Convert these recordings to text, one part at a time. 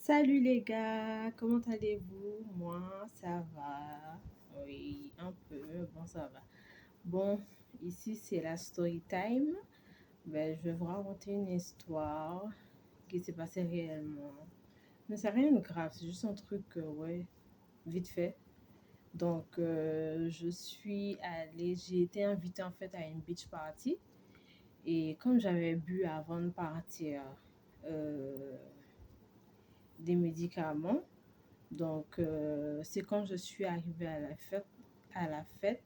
Salut les gars, comment allez-vous? Moi, ça va. Oui, un peu, bon, ça va. Bon, ici c'est la story time. Je vais vous raconter une histoire qui s'est passée réellement. Mais c'est rien de grave, c'est juste un truc, ouais, vite fait. J'ai été invitée en fait à une beach party. Et comme j'avais bu avant de partir euh, des médicaments, c'est quand je suis arrivée à la fête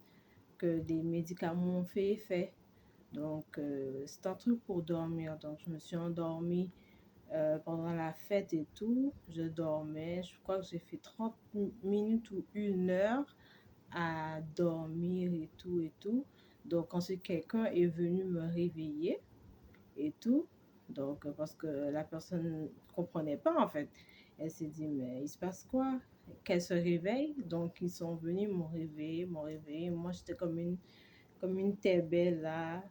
que les médicaments ont fait effet. C'est un truc pour dormir. Donc, je me suis endormie pendant la fête et tout. Je dormais. Je crois que j'ai fait 30 minutes ou 1 heure à dormir et tout et tout. Donc, ensuite, quelqu'un est venu me réveiller et tout. Parce que la personne ne comprenait pas en fait. Elle s'est dit, mais il se passe quoi? Qu'elle se réveille. Donc, ils sont venus m'ont réveillé. Moi, j'étais comme une tébé là,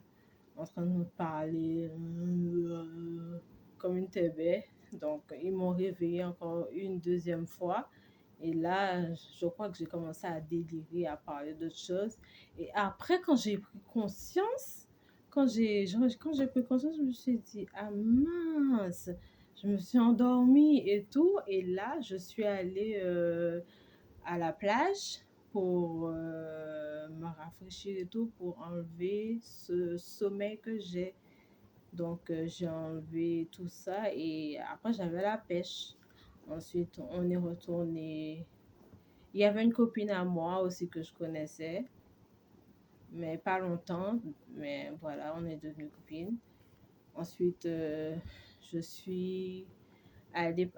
en train de me parler, comme une tébé. Donc, ils m'ont réveillé encore une deuxième fois. Et là, je crois que j'ai commencé à délirer, à parler d'autres choses. Et après, quand j'ai pris conscience, quand j'ai pris conscience, je me suis dit, ah mince, je me suis endormie et tout. Et là, je suis allée à la plage pour me rafraîchir et tout, pour enlever ce sommeil que j'ai. J'ai enlevé tout ça et après, j'avais la pêche. Ensuite, on est retourné. Il y avait une copine à moi aussi que je connaissais, mais pas longtemps. Mais voilà, on est devenues copines. Ensuite, je suis allée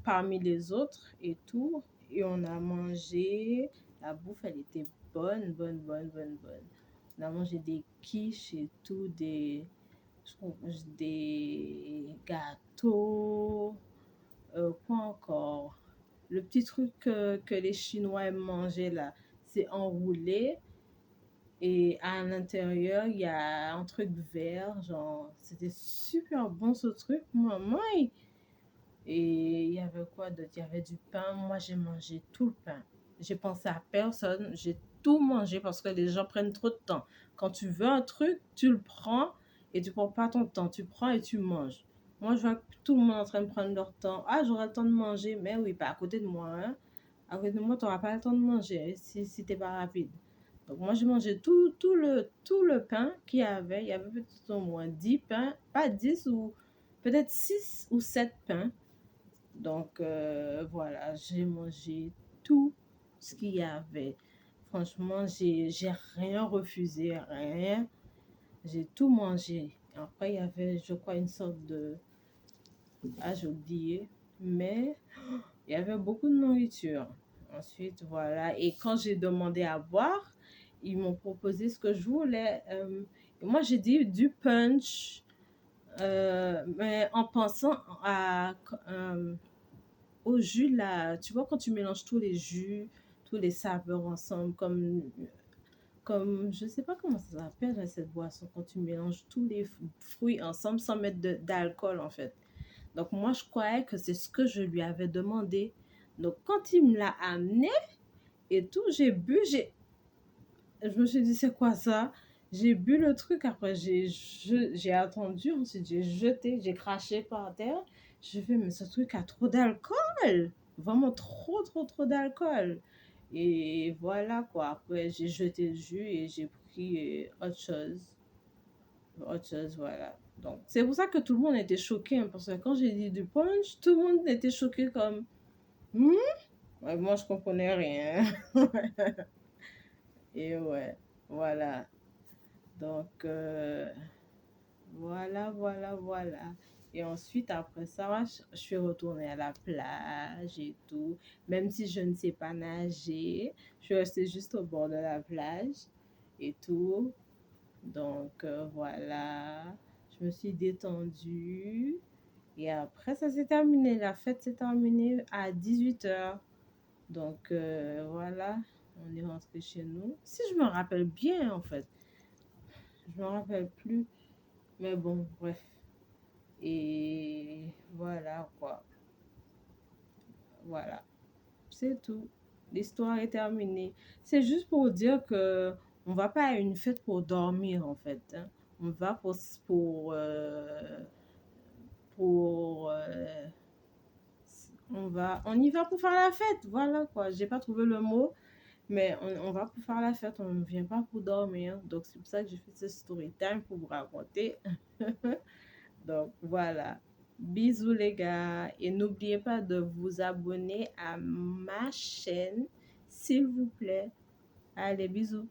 parmi les autres et tout. Et on a mangé. La bouffe, elle était bonne, bonne, bonne, bonne, bonne. On a mangé des quiches et tout, des gâteaux. Quoi encore? Le petit truc que les Chinois aiment manger là, c'est enroulé. Et à l'intérieur, il y a un truc vert, genre, c'était super bon ce truc, maman. Et il y avait quoi d'autre? Il y avait du pain. Moi, j'ai mangé tout le pain. J'ai pensé à personne. J'ai tout mangé parce que les gens prennent trop de temps. Quand tu veux un truc, tu le prends et tu prends pas ton temps. Tu prends et tu manges. Moi, je vois tout le monde en train de prendre leur temps. Ah, j'aurai le temps de manger. Mais oui, pas à côté de moi, hein. À côté de moi, tu n'auras pas le temps de manger si tu n'es pas rapide. Donc, moi, j'ai mangé tout le pain qu'il y avait. Il y avait peut-être au moins 10 pains. Pas 10 ou peut-être 6 ou 7 pains. Voilà, j'ai mangé tout ce qu'il y avait. Franchement, j'ai rien refusé, rien. J'ai tout mangé. Après, il y avait, je crois, une sorte de... Ah, j'ai oublié. Mais il y avait beaucoup de nourriture. Ensuite, voilà. Et quand j'ai demandé à boire, ils m'ont proposé ce que je voulais. Moi, j'ai dit du punch. Mais en pensant euh, au jus là, tu vois quand tu mélanges tous les jus, tous les saveurs ensemble, comme je sais pas comment ça s'appelle là, cette boisson, quand tu mélanges tous les fruits ensemble sans mettre d'alcool en fait. Donc moi je croyais que c'est ce que je lui avais demandé. Donc quand il me l'a amené et tout, je me suis dit c'est quoi ça? J'ai bu le truc, après j'ai attendu, ensuite j'ai jeté, j'ai craché par terre. Je fais, mais ce truc a trop d'alcool, vraiment trop, trop, trop d'alcool. Et voilà quoi, après j'ai jeté le jus et j'ai pris autre chose, voilà. Donc c'est pour ça que tout le monde était choqué, hein, parce que quand j'ai dit du punch, tout le monde était choqué comme, hmm? Ouais, moi je comprenais rien. Et ouais, voilà. Donc, voilà. Et ensuite, après ça, je suis retournée à la plage et tout. Même si je ne sais pas nager, je suis restée juste au bord de la plage et tout. Voilà. Je me suis détendue. Et après, ça s'est terminé. La fête s'est terminée à 18 h. Voilà. On est rentré chez nous. Si je me rappelle bien, en fait. Je me rappelle plus. Mais bon, bref. Et voilà quoi. Voilà, c'est tout. L'histoire est terminée. C'est juste pour dire que on va pas à une fête pour dormir, en fait, hein. On va pour on y va pour faire la fête. Voilà quoi. J'ai pas trouvé le mot, mais on va pour faire la fête. On ne vient pas pour dormir. Donc c'est pour ça que j'ai fait ce story time pour vous raconter. Donc voilà. Bisous les gars. Et n'oubliez pas de vous abonner à ma chaîne, s'il vous plaît. Allez, bisous.